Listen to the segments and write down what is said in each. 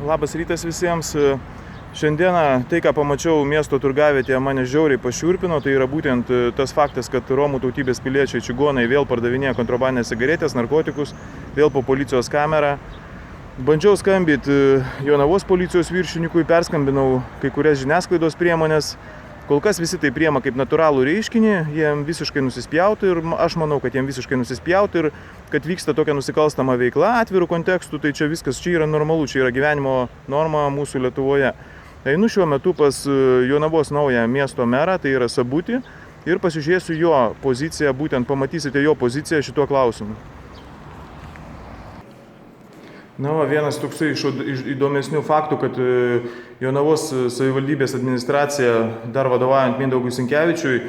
Labas rytas visiems. Šiandieną tai, ką pamačiau miesto turgavietėje, mane žiauriai pašiurpino. Tai yra būtent tas faktas, kad Romų tautybės piliečiai čigonai vėl pardavinėja kontrabandines cigaretės, narkotikus, vėl po policijos kamerą. Bandžiau skambinti Jonavos policijos viršininkui, perskambinau kai kurias žiniasklaidos priemonės. Kol kas visi tai priema kaip natūralų reiškinį, jiem visiškai nusispjauti ir aš manau, kad jiem visiškai nusispjauti ir kad vyksta tokia nusikalstama veikla atvirų kontekstų, tai čia viskas, čia yra normalu, čia yra gyvenimo norma mūsų Lietuvoje. Einu šiuo metu pas Jonavos naują miesto merą, tai yra Sabutį, ir pasižiūrėsiu jo poziciją, būtent pamatysite jo poziciją šituo klausimu. Na, vienas toksai iš įdomesnių faktų, kad Jonavos savivaldybės administracija, dar vadovaujant Mindaugui Sinkevičiui,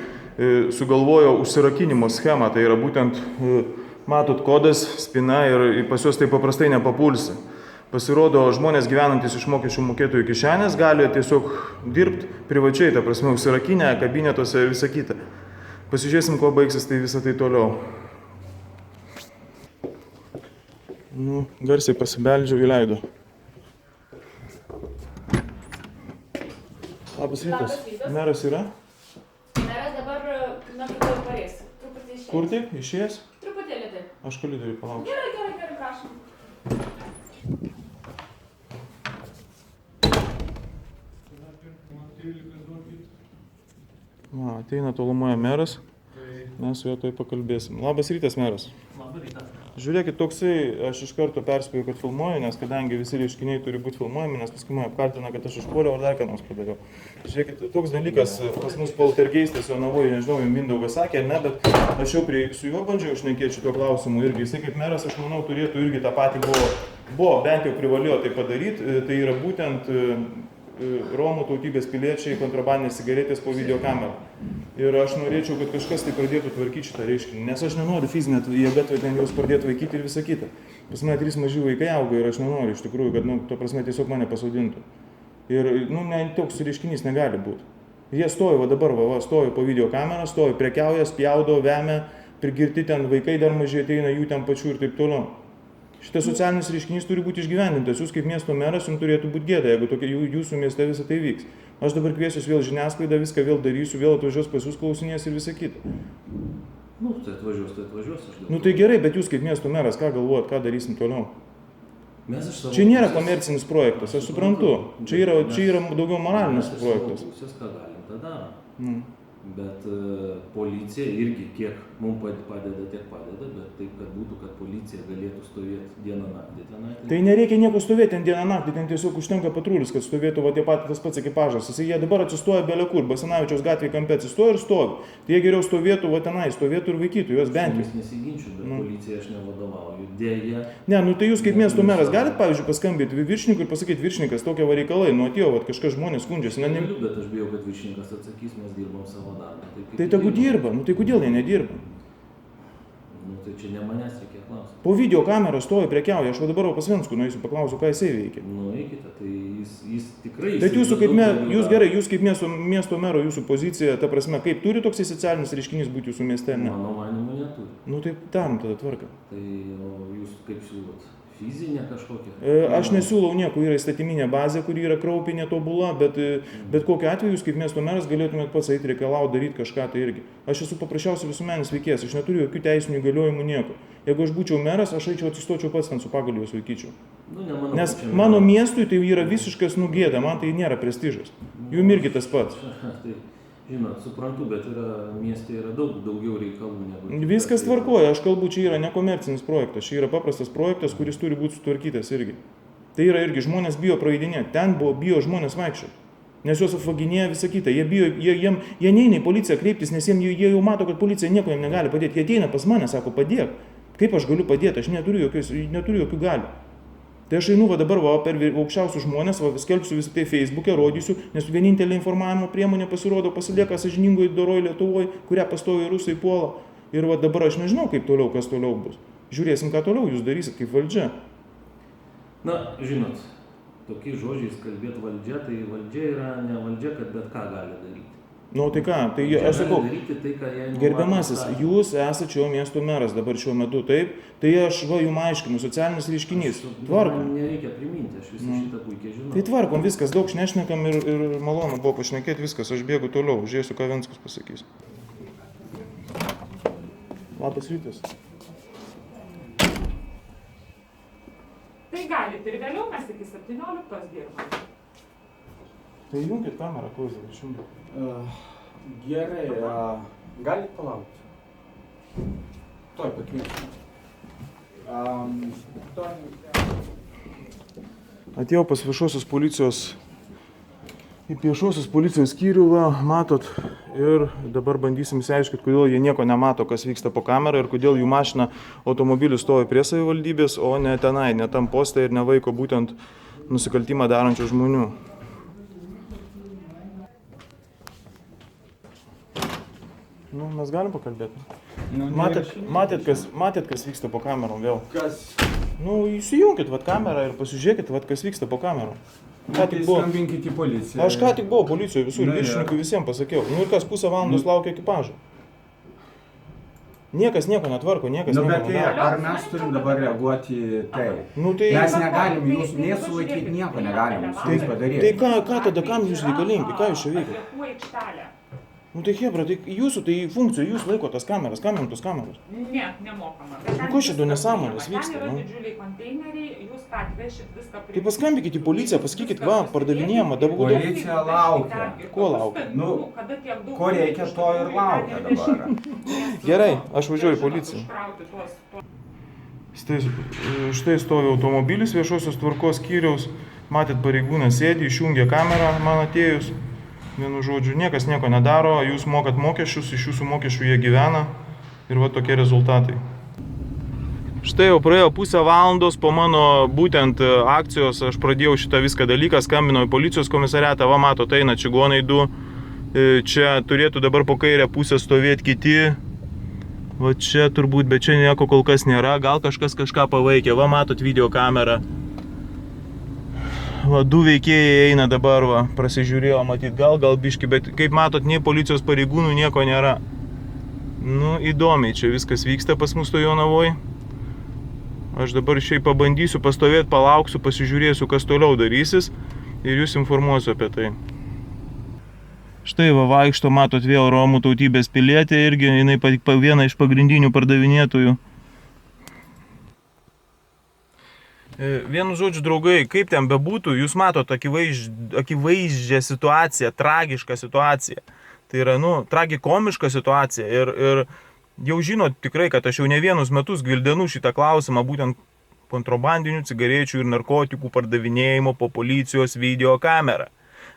sugalvojo užsirakinimo schemą. Tai yra būtent, matot, kodas, spina ir pas juos tai paprastai nepapulsi. Pasirodo, žmonės gyvenantis iš mokesčių mokėtojų kišenės gali tiesiog dirbti privačiai, ta prasme, užsirakinę, kabinetuose ir visą kitą. Pasižiūrėsim, kuo baigsis tai visą tai toliau. Garsiai pasibeldžiau, įleidau. Labas rytas. Meras yra? Meras dabar tuoj pareis. Truputį išėjęs. Kur tik? Išėjęs? Truputėlį taip. Aš koridoriui palauksiu. Gerai, prašom. Ateina tolumoje meras. Mes su juo tuoj pakalbėsim. Labas rytas, meras. Labas rytas. Žiūrėkit, toksai, aš iš karto perspėju, kad filmuoju, nes kadangi visi reiškiniai turi būti filmuojami, nes paskui mane apkaltina, kad aš užpuoliau ar dar ką nors padariau. Žiūrėkit, toks dalykas pas mus poltergeistas Jonavoje, nežinau, Mindaugas sakė, ne, bet aš jau su juo bandžiau šnekėti šito klausimu irgi. Jisai kaip meras, aš manau, turėtų irgi tą patį buvo bent jau privalėjo tai padaryti. Tai yra būtent Romų tautybės piliečiai kontrabandinės cigaretės po videokamerą. Ir aš norėčiau, kad kažkas tai pradėtų tvarkyti šitą reiškinį, nes aš nenoriu fizinę jėgą ten juos pradėti vaikyti ir visą kitą. Pas mane 3 maži vaikai auga ir aš nenoriu iš tikrųjų, kad, to prasme, tiesiog mane pasodintų. Ir, toks reiškinys negali būti. Jie stovi, dabar stovi po videokamerą, stovi, prekiauja, spjaudo, vemia, prigirti ten vaikai dar mažai ateina, jų ten pačių ir taip toliau. Šitas socialinis reiškinys turi būti išgyvendintas. Jūs kaip miesto meras, jums turėtų būti gėda, jeigu jūsų mieste visą tai vyks. Aš dabar kviesiu vėl žiniasklaidą, viską vėl darysiu, vėl atvažiuos pas jūs klausinės ir visą kitą. Tai atvažiuos. Tai gerai, bet jūs kaip miesto meras, ką galvojat, ką darysim toliau? Čia nėra komercinis projektas, aš suprantu. Čia yra daugiau moralinis projektas. Mes ką galim, tą darom. Bet policija irgi kiek mums padeda, tiek padeda, bet taip, kad būtų, kad policija galėtų stovėti dieną naktį tenai. Tai nereikia nieko stovėti ten dieną naktį, ten tiesiog užtenka patrulis, kad stovėtų tas pats ekipažas. Jie dabar atsistoja belekur, Basanavičiaus gatvėje kampe atsistoja ir stovi. Tai jie geriau stovėtų tenai, stovėtų ir vaikytų juos bent jau. Aš nesiginčiu, bet policija aš nevadovauju. Dėja. Ne, tai jūs kaip miesto meras galite, pavyzdžiui, paskambinti viršininkui ir pasakyti, viršininkas, tokie reikalai, atėjo, kažkas žmonės skundžiasi. Bet aš bijau, kad viršininkas atsakys, mes dirbam savo. Tai tegu dirba, tai kodėl jie nedirba? Tai čia ne manęs reikia klausyti. Po video kamerą stovi, prekiauja, aš dabar pas Venskų nueisiu, paklausiu, ką jisai veikia. Eikite, tai jis tikrai... Bet jūs kaip miesto mero, jūsų pozicija, ta prasme, kaip turi toksai socialinis reiškinys būti jūsų mieste, ne? Mano manymu neturi. Tai tam tada tvarka. Tai jūs kaip siūlot? Fizinė kažkokia? Aš nesiūlau nieko, yra įstatyminė bazė, kuri yra kraupi netobula, bet kokiu atveju jūs kaip miesto meras galėtumėt pats eiti reikalauti daryti kažką tai irgi. Aš esu paprasčiausiai visuomenis veikėjas, aš neturiu jokių teisinių įgaliojimų nieko. Jeigu aš būčiau meras, aš atsistočiau pats ten su pagaliu juos laikyčiau. Nes mano miestui tai yra visiškas gėda, man tai nėra prestižas. Jum irgi tas pats. Žinot, suprantu, bet mieste yra daugiau reikalų negu... Viskas tvarkoja, aš kalbu, čia yra nekomercinis projektas, čia yra paprastas projektas, kuris turi būti sutvarkytas irgi. Tai yra irgi žmonės bijo praeidinėti, ten bijo žmonės vaikščioti, nes juos apvaginėja visą kitą, jie neina į policiją kreiptis, nes jie jau mato, kad policija nieko jiems negali padėti, jie ateina pas mane, sako, padėk, kaip aš galiu padėti, aš neturiu jokių galių. Tai aš einu dabar per aukščiausius žmonės, skelbsiu visą tai Facebook'e, rodysiu, nes vienintelė informavimo priemonė pasirodo pasilieka sąžiningoje doroj Lietuvoje, kurią pastoviai rusai puola. Ir dabar aš nežinau, kaip toliau, kas toliau bus. Žiūrėsim, ką toliau jūs darysit kaip valdžia. Žinot, tokiais žodžiais kalbėti valdžia, tai valdžia yra ne valdžia, kad bet ką gali daryti. Nu, tai ką, tai aš sakau, daryti tai, ką jai gerbiamasis, numato jūs esate šio miesto meras dabar šiuo metu, taip? Tai aš jums aiškinu, socialinis reiškinys. Tvarkom. Man nereikia priminti, aš visą šitą puikiai žinau. Tai tvarkom, viskas, daug šnešnekam ir malonu buvo pašnekėti, viskas, aš bėgu toliau, žiūrėsiu, ką Venckus pasakys. Labas rytas. Tai galit ir vėliau, mes iki 17 dirbame. Tai junkit kamerą, klausė, išjungiu. Gerai, galit palaukti. Tuoj pakviesiu. Atėjau pas viešosios policijos, į viešosios policijos skyrių, va, matot, ir dabar bandysim išsiaiškinti, kodėl jie nieko nemato, kas vyksta po kamerą ir kodėl jų mašina automobilis stovi prie savivaldybės, o ne tenai, ne tam poste ir nevaiko būtent nusikaltimą darančių žmonių. Nu, mes galim pakalbėti. Nu, Matėt, kas vyksta po kamerom vėl? Kas? Nu, įsijunkit vat kamerą ir pasižiūrėkit, vat, kas vyksta po kamerom. Ką tik buvo? Skambinkit į policiją. Aš ką tik buvau policijoje visur, Na, viršininkui visiems pasakiau. Nu ir kas pusę valandos laukia ekipažo. Niekas nieko netvarko, niekas Nu, nieko bet tai, nedaro. ar mes turim dabar reaguoti į tai? Nu, tai, Mes negalim jūsų nei sulaikyti, nieko negalim su jais padaryti. tai ką tada, kam jūs reikalingi, ką jūs čia veikia? Atliekų aikštelė. Nu tai hebra, tai jūsų, tai funkcija, jūs laiko tas kameras, kam jums tos kameros? Ne, nemokama. Nu, ko čia du nesąmonės vyksta, Ten yra nu? didžiuliai konteineriai, jūs ką atvešit viską prie... Tai paskambinkit į policiją, pasakykit, va, pardavinėjama, dabar daug. Policija laukia. Ko laukia? Nu, kada tiek daug... ko reikia, to ir laukia dabar. Gerai, aš važiuoju į policiją. Štai stovi automobilis viešosios tvarkos skyriaus, matėt pareigūną sėdi, išjungė kamerą man atėjus. Vienu žodžiu, niekas nieko nedaro, jūs mokat mokesčius, iš jūsų mokesčių jie gyvena ir va tokie rezultatai. Štai jau praėjo pusę valandos po mano būtent akcijos, aš pradėjau šitą viską dalyką, skambinau į policijos komisariatą, va mato, tai eina čigonai du, čia turėtų dabar po kairę pusę stovėti kiti, va čia turbūt, bet čia nieko kol kas nėra, gal kažkas kažką pavaikė, va matot video kamerą. Va, du veikėjai eina dabar, va, prasižiūrėjo, matyt, gal biški, bet kaip matot, nei policijos pareigūnų nieko nėra. Nu, įdomiai čia viskas vyksta pas mus to Jonavoj. Aš dabar šiaip pabandysiu pastovėti, palauksiu, pasižiūrėsiu, kas toliau darysis ir jūs informuosiu apie tai. Štai va, vaikšto, matot, vėl romų tautybės pilietė, irgi jinai viena iš pagrindinių pardavinėtojų. Vienu žodžiu, draugai, kaip ten bebūtų, jūs matot akivaizdžią situaciją, tragišką situaciją. Tai yra, nu, tragikomiška situacija ir jau žinot tikrai, kad aš jau ne vienus metus gvildenu šitą klausimą, būtent kontrabandinių cigarečių ir narkotikų pardavinėjimo po policijos video kamerą.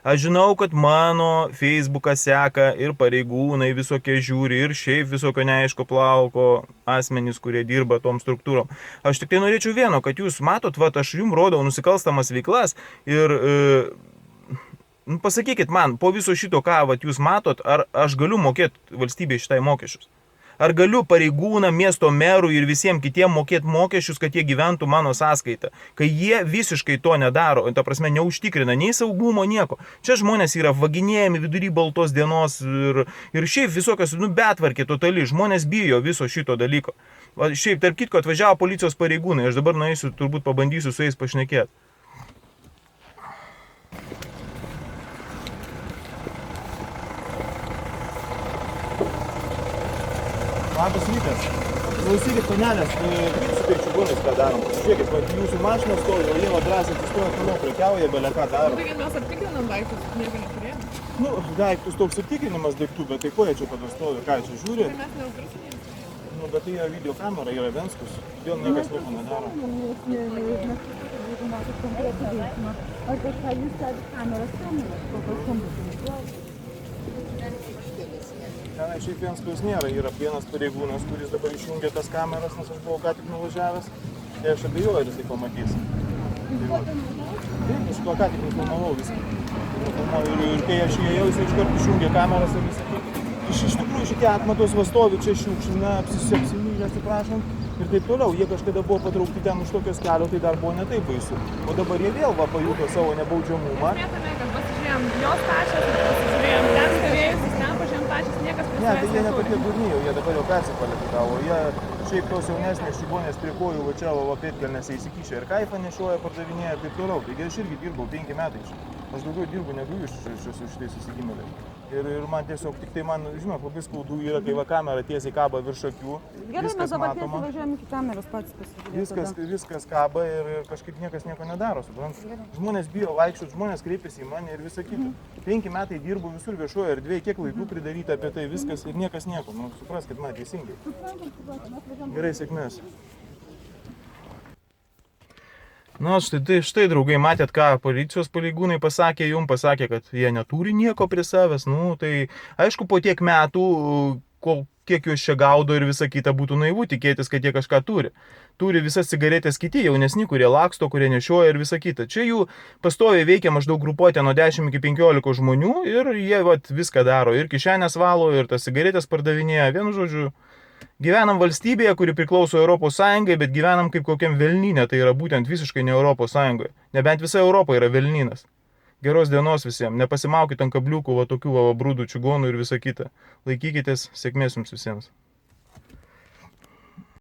Aš žinau, kad mano Facebooką seka ir pareigūnai visokie žiūri ir šiaip visokio neaiško plauko asmenys, kurie dirba tom struktūrom. Aš tik tai norėčiau vieno, kad jūs matot, va, aš jums rodau nusikalstamas veiklas ir pasakykit man, po viso šito, ką va, jūs matot, ar aš galiu mokėti valstybei šitai mokesčius? Ar galiu pareigūnam, miesto merų ir visiems kitiem mokėti mokesčius, kad jie gyventų mano sąskaitą? Kai jie visiškai to nedaro, ta prasme neužtikrina nei saugumo, nieko. Čia žmonės yra vaginėjami vidury baltos dienos ir šiaip visokios, nu, betvarkė totali, žmonės bijo viso šito dalyko. Šiaip, tarp kitko, atvažiavo policijos pareigūnai, aš dabar nueisiu, turbūt pabandysiu su jais pašnekėti. Labas rytas. Klausykit, panelės, kaip su tai čigonais ką darom? Pasižiūrėkit, va, jūsų mašina stovi, o jie va drąsiai atsistoja, manau, prekiauja, belia ką daro. Taigi mes aptikrinam daiktus, nieko neturėjom. Nu, daiktus toks aptikrinimas daiktų, bet tai ko jie čia tada stovi, ką čia žiūri? Tai mes neužrašinėjom. Nu, bet tai yra video kamera, yra Venckus, dėl niekas nieko nedaro. Ar kažką jūs stebit kameras, kokios skambutis? Tenai šiaip Venckus nėra, yra vienas pareigūnas, kuris dabar išjungė tas kameras, nes aš buvau ką tik nuvažiavęs. Tai aš abejoju, ar jisai pamatys. Taip, aš ką tik nufilmavau viską. Ir kai aš įėjau, jisai iškart išjungė kameras ir visą. Iš tikrųjų šitie atmatos va stovi čia šiukšlina, apsimylę, atsiprašom. Ir taip toliau, jie kažkada buvo patraukti ten už tokios kelio, tai dar buvo ne taip baisu. O dabar jie vėl va pajuto savo nebaudžiamumą. Mes kad pasižiūrėjom jos tašės, pasižiūrėjom ten stovėjusius, ten Ne, tai jie ne tokie durniai, jau jie dabar jau persikvalifikavo. Jie šiaip tos jaunesnės čigonės prie kojų, va čia va pėdkelnėse įsikišę ir kaifą nešioja, pardavinėja ir taip toliau. Taigi aš irgi dirbau 5 metai čia. Aš daugiau dirbu negu jūs su šitais susigimėliais. Ir man tiesiog, tik tai man, žinot, labai skaudu yra, kai va kamera tiesiai kaba virš akių. Gerai, mes Viskas dabar matoma. tiesiai važiuojam iki kameros patys pasižiūrėti. Viskas kaba ir kažkaip niekas nieko nedaro, suprantat. Žmonės bijo vaikščioti, žmonės kreipiasi į mane ir visa kita. 5 metai dirbu visur viešoje erdvėje, kiek laidų pridaryta apie tai viskas ir niekas nieko. Nu, supraskit man teisingai. Gerai, sėkmės. Na, štai draugai, matėt, ką policijos pareigūnai pasakė, pasakė, kad jie neturi nieko prie savęs. Nu, tai aišku, po tiek metų, kiek juos čia gaudo ir visa kita, būtų naivu tikėtis, kad jie kažką turi. Turi visas cigaretės kiti jaunesni, kurie laksto, kurie nešioja ir visa kita. Čia jų pastoviai veikia maždaug grupuotė nuo 10 iki 15 žmonių ir jie viską daro. Ir kišenės valo, ir tas cigaretės pardavinėja. Vienu žodžiu, gyvenam valstybėje, kuri priklauso Europos Sąjungai, bet gyvenam kaip kokiam velnyne, tai yra būtent visiškai ne Europos Sąjungoje. Nebent visa Europa yra velnynas. Geros dienos visiems, nepasimaukit ant kabliukų tokių brūdų čigonų ir visa kita. Laikykitės, sėkmės jums visiems.